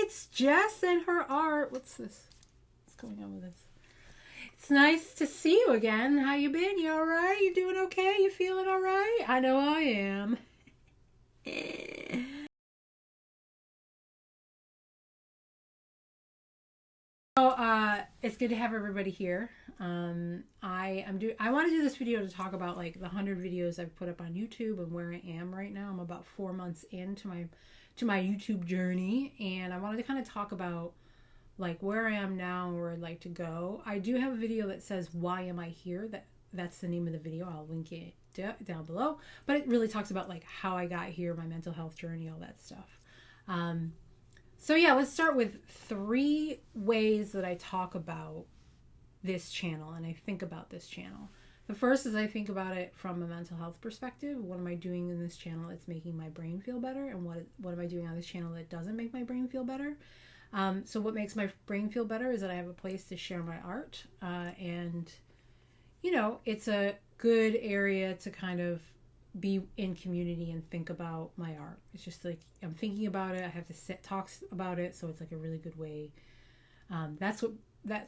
it's Jess and her art. What's this? What's going on with this? It's nice to see you again. How you been? You all right? You doing okay? You feeling all right? I know I am. So, it's good to have everybody here. I want to do this video to talk about like the 100 videos I've put up on YouTube and where I am right now. I'm about 4 months into my YouTube journey, and I wanted to kind of talk about like where I am now and where I'd like to go. I do have a video that says why am I here. That's the name of the video. I'll link it down below. But it really talks about like how I got here, my mental health journey, all that stuff. So yeah, let's start with 3 ways that I talk about this channel and I think about this channel. The first is I think about it from a mental health perspective. What am I doing in this channel that's making my brain feel better? And what am I doing on this channel that doesn't make my brain feel better? So what makes my brain feel better is that I have a place to share my art. And, you know, it's a good area to kind of be in community and think about my art. It's just like I'm thinking about it. I have to sit talks about it, so it's like a really good way. That's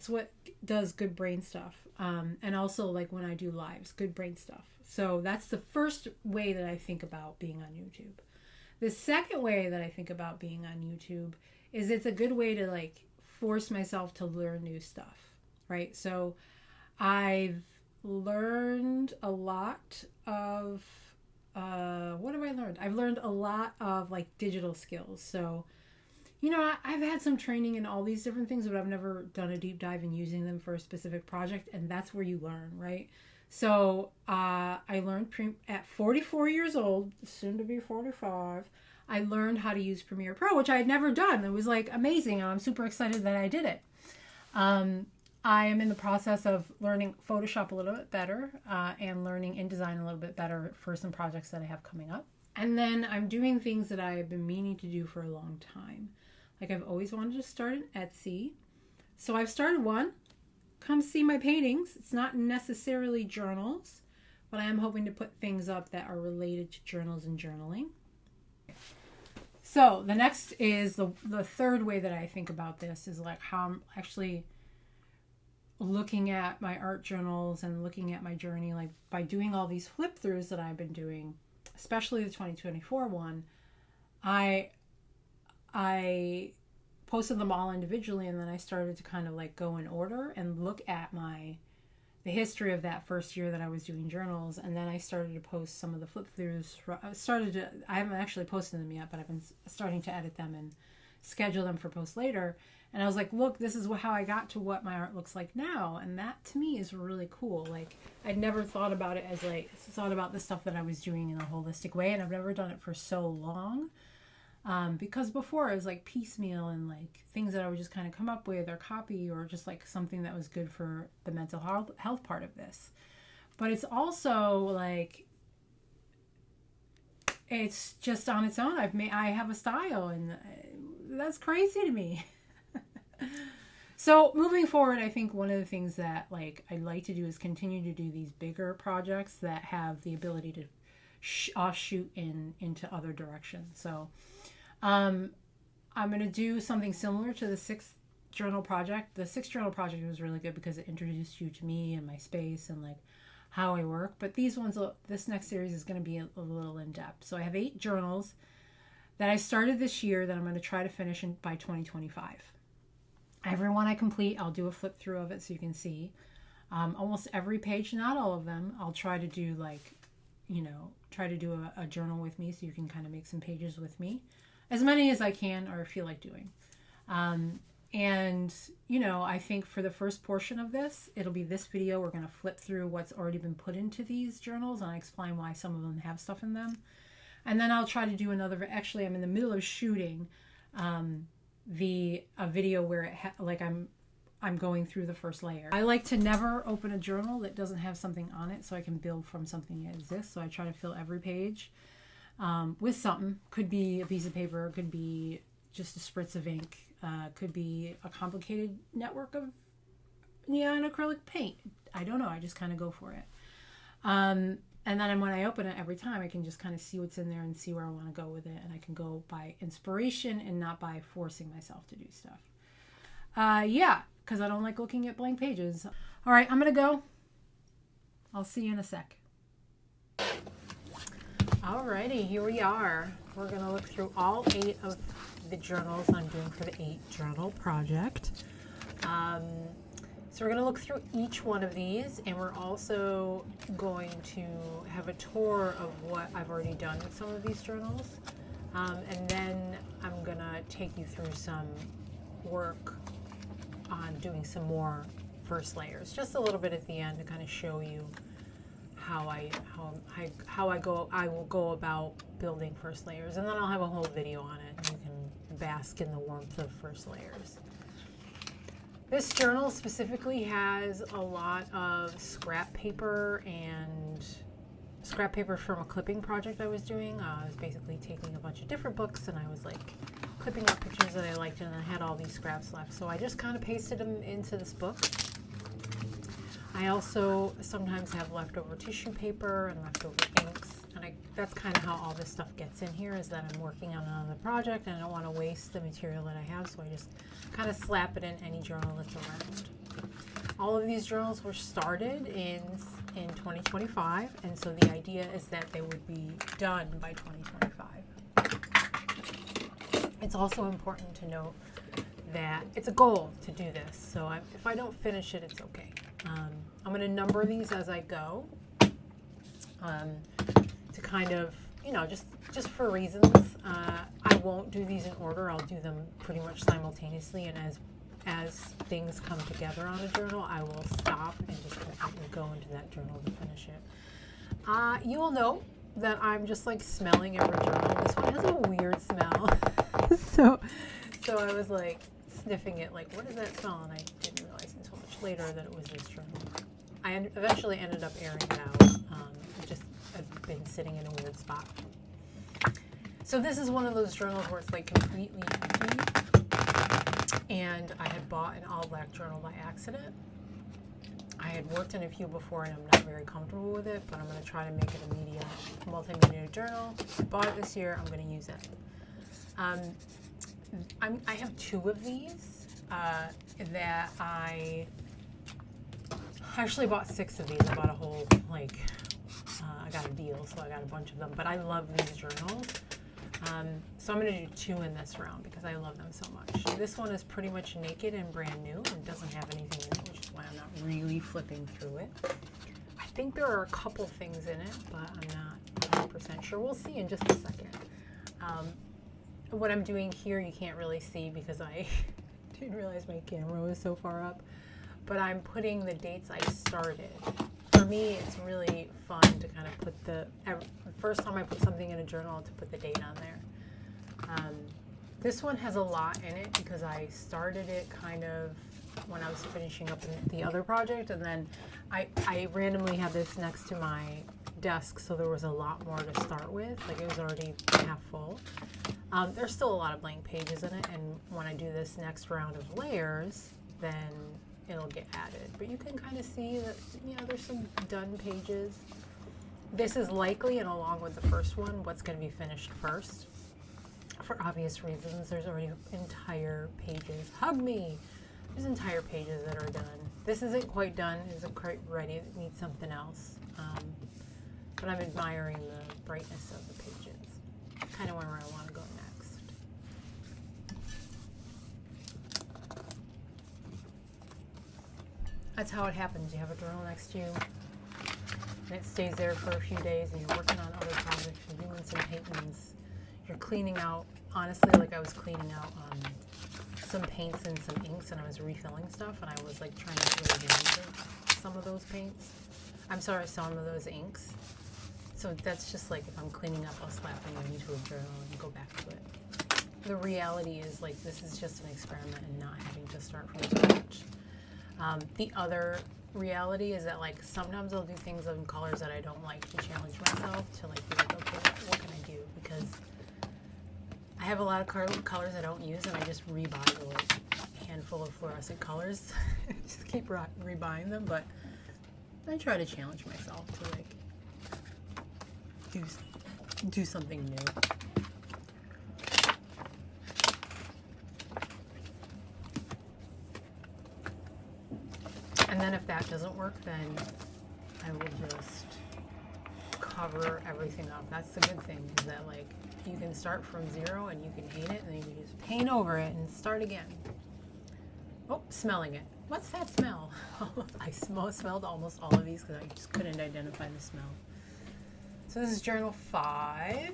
what does good brain stuff. And also like when I do lives, good brain stuff. So that's the first way that I think about being on YouTube. The second way that I think about being on YouTube is it's a good way to like force myself to learn new stuff, right? So I've learned a lot of what have I learned? I've learned a lot of like digital skills. So, you know, I've had some training in all these different things, but I've never done a deep dive in using them for a specific project. And that's where you learn, right? So I learned at 44 years old, soon to be 45, I learned how to use Premiere Pro, which I had never done. It was like amazing. And I'm super excited that I did it. I am in the process of learning Photoshop a little bit better and learning InDesign a little bit better for some projects that I have coming up. And then I'm doing things that I've been meaning to do for a long time. Like I've always wanted to start an Etsy. So I've started one. Come see my paintings. It's not necessarily journals, but I am hoping to put things up that are related to journals and journaling. So the next is the third way that I think about this is like how I'm actually looking at my art journals and looking at my journey, like by doing all these flip throughs that I've been doing, especially the 2024 one, I posted them all individually, and then I started to kind of like go in order and look at the history of that first year that I was doing journals, and then I started to post some of the flip throughs. I haven't actually posted them yet, but I've been starting to edit them and schedule them for post later. And I was like, look, this is how I got to what my art looks like now. And that to me is really cool. Like I'd never thought about it as like, thought about the stuff that I was doing in a holistic way. And I've never done it for so long. Because before it was like piecemeal and like things that I would just kind of come up with or copy or just like something that was good for the mental health part of this. But it's also like, it's just on its own. I have a style, and that's crazy to me. So moving forward, I think one of the things that like I'd like to do is continue to do these bigger projects that have the ability to offshoot into other directions. So I'm going to do something similar to the 6th journal project. The 6th journal project was really good because it introduced you to me and my space and like how I work. But this next series is going to be a little in depth. So I have 8 journals that I started this year that I'm going to try to finish by 2025. Every one I complete, I'll do a flip through of it so you can see. Almost every page, not all of them, I'll try to do like, you know, try to do a journal with me so you can kind of make some pages with me. As many as I can or feel like doing. And, you know, I think for the first portion of this, it'll be this video. We're going to flip through what's already been put into these journals, and I explain why some of them have stuff in them. And then I'll try to do another, actually I'm in the middle of shooting a video where I'm going through the first layer. I like to never open a journal that doesn't have something on it so I can build from something that exists. So I try to fill every page with something. Could be a piece of paper, could be just a spritz of ink, could be a complicated network of neon acrylic paint. I don't know, I just kind of go for it. And then when I open it every time, I can just kind of see what's in there and see where I want to go with it. And I can go by inspiration and not by forcing myself to do stuff. Yeah, because I don't like looking at blank pages. All right, I'm going to go. I'll see you in a sec. Alrighty, here we are. We're going to look through all 8 of the journals I'm doing for the 8 journal project. So we're going to look through each one of these, and we're also going to have a tour of what I've already done with some of these journals. And then I'm going to take you through some work on doing some more first layers, just a little bit at the end to kind of show you how I will go about building first layers, and then I'll have a whole video on it, and you can bask in the warmth of first layers. This journal specifically has a lot of scrap paper and scrap paper from a clipping project I was doing. I was basically taking a bunch of different books and I was like clipping up pictures that I liked, and I had all these scraps left. So I just kind of pasted them into this book. I also sometimes have leftover tissue paper and leftover inks, and that's kind of how all this stuff gets in here, is that I'm working on another project and I don't want to waste the material that I have, so I just kind of slap it in any journal that's around. All of these journals were started in 2025, and so the idea is that they would be done by 2025. It's also important to note that it's a goal to do this, so if I don't finish it, it's okay. I'm going to number these as I go, to kind of, just for reasons. I won't do these in order. I'll do them pretty much simultaneously, and as things come together on a journal, I will stop and just completely go into that journal to finish it. You will note that I'm just like smelling every journal. This one has a weird smell. so I was like sniffing it, like, what does that smell? And I didn't realize until much later that it was this journal. I eventually ended up airing it out. I've been sitting in a weird spot. So this is one of those journals where it's like completely empty, and I had bought an all black journal by accident. I had worked in a few before and I'm not very comfortable with it, but I'm going to try to make it a multimedia journal. I bought it this year. I'm going to use it. I have 2 of these that I actually bought 6 of these. I bought a whole, I got a deal, so I got a bunch of them. But I love these journals. So I'm going to do 2 in this round because I love them so much. This one is pretty much naked and brand new and doesn't have anything in it, which is why I'm not really flipping through it. I think there are a couple things in it, but I'm not 100% sure. We'll see in just a second. What I'm doing here you can't really see because I didn't realize my camera was so far up, but I'm putting the dates I started. For me, it's really fun to kind of put the first time I put something in a journal to put the date on there. This one has a lot in it because I started it kind of when I was finishing up the other project, and then I randomly had this next to my desk, so there was a lot more to start with. Like, it was already half full. There's still a lot of blank pages in it, and when I do this next round of layers, then it'll get added. But you can kind of see that, there's some done pages. This is likely, and along with the first one, what's going to be finished first. For obvious reasons, there's already entire pages. Hug me! There's entire pages that are done. This isn't quite done. It isn't quite ready. It needs something else. But I'm admiring the brightness of the pages. Kind of where I want to go next. That's how it happens. You have a journal next to you, and it stays there for a few days, and you're working on other projects, you're doing some paintings, you're cleaning out. Honestly, like, I was cleaning out some paints and some inks, and I was refilling stuff, and I was like trying to get rid of some of those paints. Some of those inks. So that's just like, if I'm cleaning up, I'll slap them into a journal and go back to it. The reality is, like, this is just an experiment and not having to start from scratch. The other reality is that, like, sometimes I'll do things in colors that I don't like to challenge myself to, like, be like, okay, what can I do? Because I have a lot of colors I don't use, and I just rebuy the, like, handful of fluorescent colors. Just keep rebuying them, but I try to challenge myself to, like, do something new. And then if that doesn't work, then I will just cover everything up. That's the good thing, is that like you can start from zero and you can hate it, and then you can just paint over it and start again. Oh, smelling it. What's that smell? I smelled almost all of these because I just couldn't identify the smell. So this is journal 5.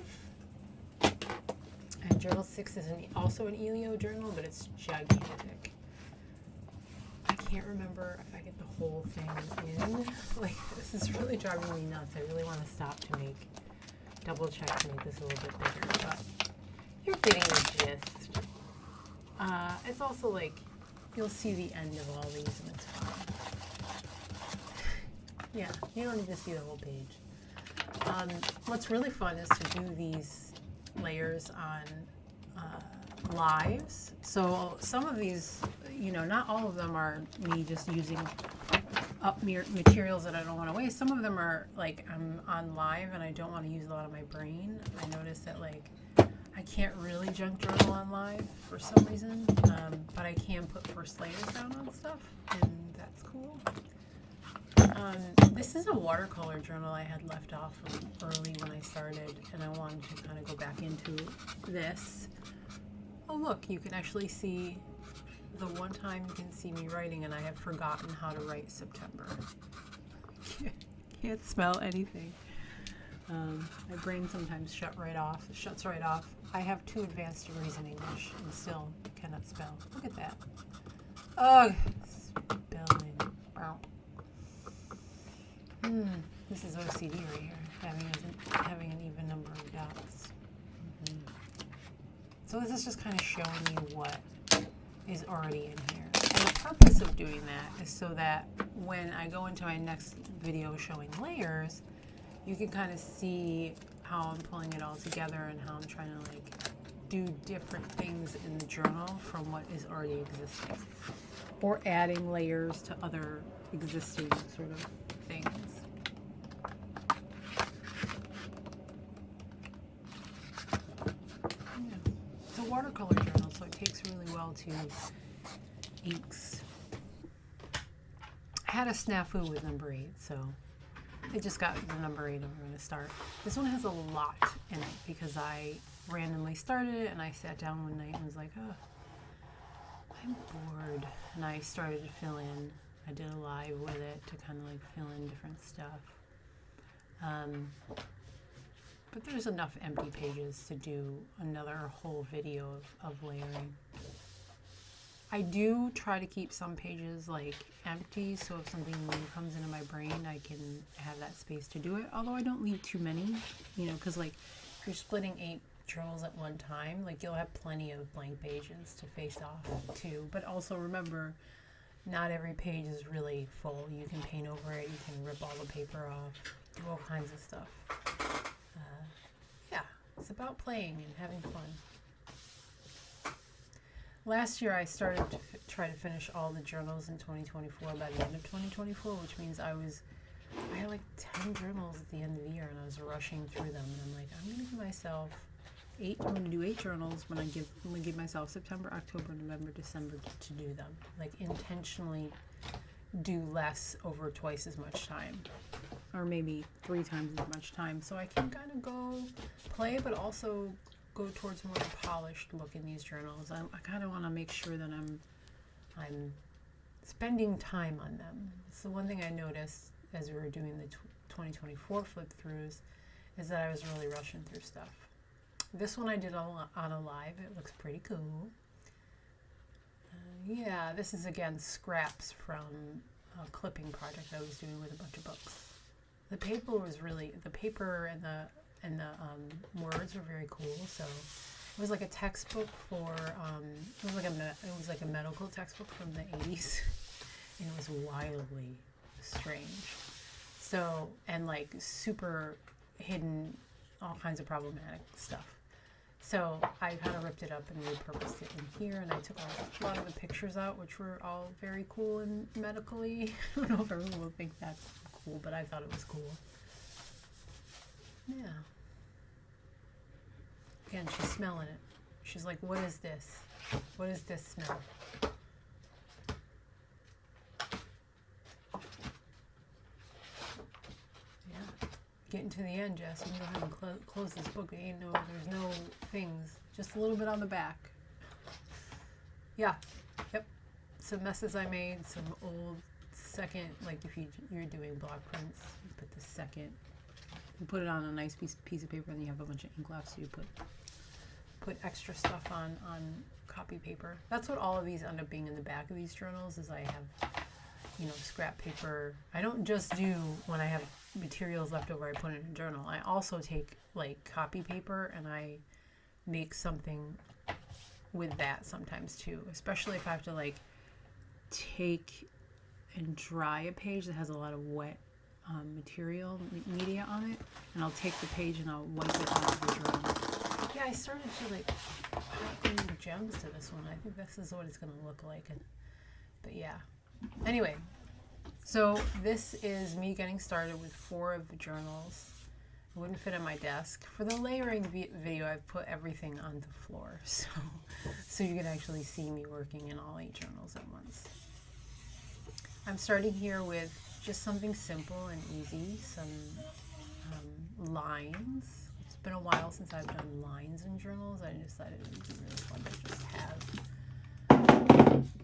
And journal 6 is also an Elio journal, but it's gigantic. I can't remember if I get the whole thing in. Like, this is really driving me nuts. I really want to stop to double check to make this a little bit bigger, but you're getting the gist. It's also like, you'll see the end of all these and it's fine. Yeah, you don't need to see the whole page. What's really fun is to do these layers on lives. So some of these, you know, not all of them are me just using up materials that I don't want to waste. Some of them are like I'm on live and I don't want to use a lot of my brain. I noticed that like I can't really junk journal on live for some reason, but I can put first layers down on stuff, and that's cool. This is a watercolor journal I had left off from early when I started, and I wanted to kind of go back into this. Oh look, you can actually see the one time you can see me writing, and I have forgotten how to write September. Can't smell anything. My brain sometimes shuts right off. I have 2 advanced degrees in English and still cannot spell. Look at that. Ugh, spelling. Wow. This is OCD right here, having an even number of dots. So this is just kind of showing you what is already in here. And the purpose of doing that is so that when I go into my next video showing layers, you can kind of see how I'm pulling it all together and how I'm trying to like do different things in the journal from what is already existing, or adding layers to other existing sort of things. Yeah. It's a watercolor journal, so it takes really well to inks. I had a snafu with number 8, so it just got the number 8 and we're going to start. This one has a lot in it because I randomly started it and I sat down one night and was like, oh, I'm bored. And I started to fill in. I did a live with it to kind of like fill in different stuff. But there's enough empty pages to do another whole video of layering. I do try to keep some pages like empty, so if something new comes into my brain, I can have that space to do it. Although I don't leave too many, you know, because like if you're splitting 8 journals at one time, like you'll have plenty of blank pages to face off to. But also remember, not every page is really full. You can paint over it, you can rip all the paper off, do all kinds of stuff. Yeah, it's about playing and having fun. Last year I started to try to finish all the journals in 2024 by the end of 2024, which means I had like 10 journals at the end of the year and I was rushing through them, and I'm like, I'm going to give myself 8, I'm going to do 8 journals when I'm going to give myself September, October, November, December to do them. Like intentionally do less over twice as much time, or maybe 3 times as much time, so I can kind of go play, but also go towards more polished look in these journals. I kind of want to make sure that I'm spending time on them. It's the one thing I noticed as we were doing the 2024 flip throughs, is that I was really rushing through stuff. This one I did on a live. It looks pretty cool. Yeah, this is again scraps from a clipping project I was doing with a bunch of books. The paper and the words were very cool. So it was like a textbook for it was like a medical textbook from the 80s, and it was wildly strange. So, and like super hidden, all kinds of problematic stuff. So I kind of ripped it up and repurposed it in here, and I took a lot of the pictures out, which were all very cool and medically. I don't know if everyone will think that's cool, but I thought it was cool. Yeah. Again, she's smelling it. She's like, what is this? What is this smell? Yeah. Getting to the end, Jess. You can go ahead and close this book. There's no things. Just a little bit on the back. Yeah. Yep. Some messes I made. Some old second, like if you're doing block prints, you put the second. You put it on a nice piece of paper, and you have a bunch of ink left, so you put extra stuff on copy paper. That's what all of these end up being in the back of these journals, is I have, scrap paper. I don't just do, when I have materials left over, I put it in a journal. I also take like copy paper and I make something with that sometimes too, especially if I have to like take and dry a page that has a lot of wet media on it, and I'll take the page and I'll wipe it onto the journal. Yeah, I started to like put in gems to this one. I think this is what it's going to look like. But yeah. Anyway, so this is me getting started with 4 of the journals. It wouldn't fit on my desk. For the layering video, I've put everything on the floor, so you can actually see me working in all 8 journals at once. I'm starting here with just something simple and easy, some lines. It's been a while since I've done lines in journals. I decided it would be really fun to just have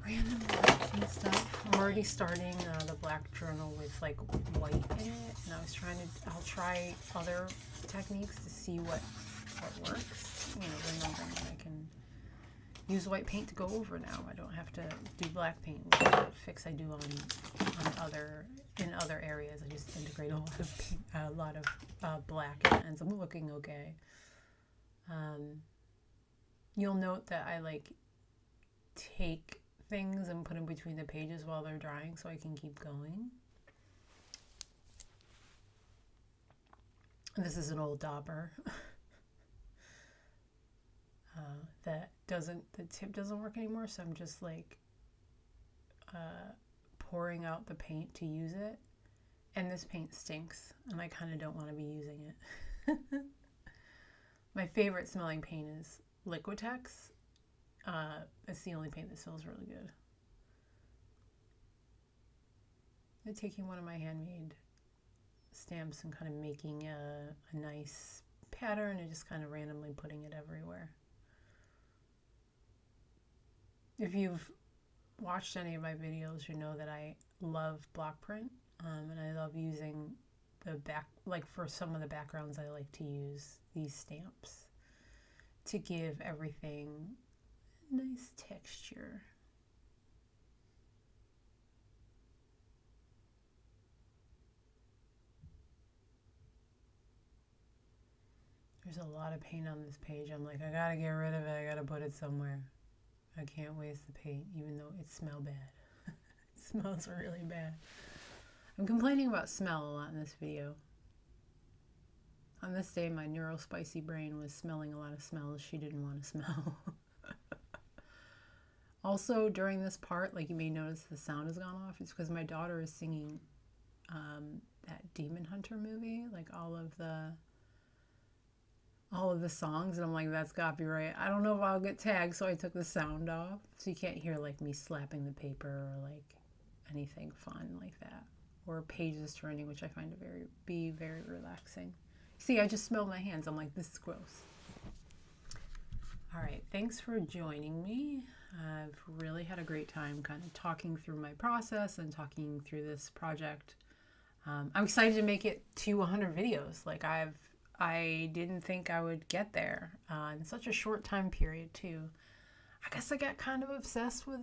random lines and stuff. I'm already starting the black journal with like white in it, and I'll try other techniques to see what works. Remembering that I can use white paint to go over now. I don't have to do black paint, which is a fix I do in other areas. I just integrate a lot of black, and it ends up looking okay. You'll note that I like take things and put them between the pages while they're drying so I can keep going. This is an old dauber. The tip doesn't work anymore, so I'm just like pouring out the paint to use it, and this paint stinks and I kind of don't want to be using it. My favorite smelling paint is Liquitex. It's the only paint that smells really good. I'm taking one of my handmade stamps and kind of making a nice pattern and just kind of randomly putting it everywhere. If you've watched any of my videos, you know that I love block print, and I love using for some of the backgrounds, I like to use these stamps to give everything a nice texture. There's a lot of paint on this page. I'm like, I gotta get rid of it. I gotta put it somewhere. I can't waste the paint, even though it smells bad. It smells really bad. I'm complaining about smell a lot in this video. On this day, my neurospicy brain was smelling a lot of smells she didn't want to smell. Also, during this part, like you may notice the sound has gone off. It's because my daughter is singing that Demon Hunter movie, like all of the songs, and I'm like, that's copyright. I don't know if I'll get tagged, so I took the sound off, so you can't hear like me slapping the paper or like anything fun like that, or pages turning, which I find to be very relaxing. See, I just smelled my hands. I'm like, this is gross. All right, thanks for joining me. I've really had a great time kind of talking through my process and talking through this project. I'm excited to make it to 100 videos. Like I didn't think I would get there in such a short time period too. I guess I got kind of obsessed with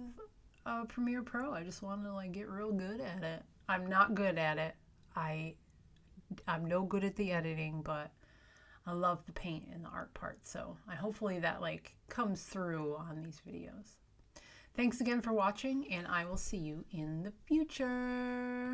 Premiere Pro. I just wanted to like get real good at it. I'm not good at it. I'm no good at the editing, but I love the paint and the art part. So hopefully that like comes through on these videos. Thanks again for watching, and I will see you in the future.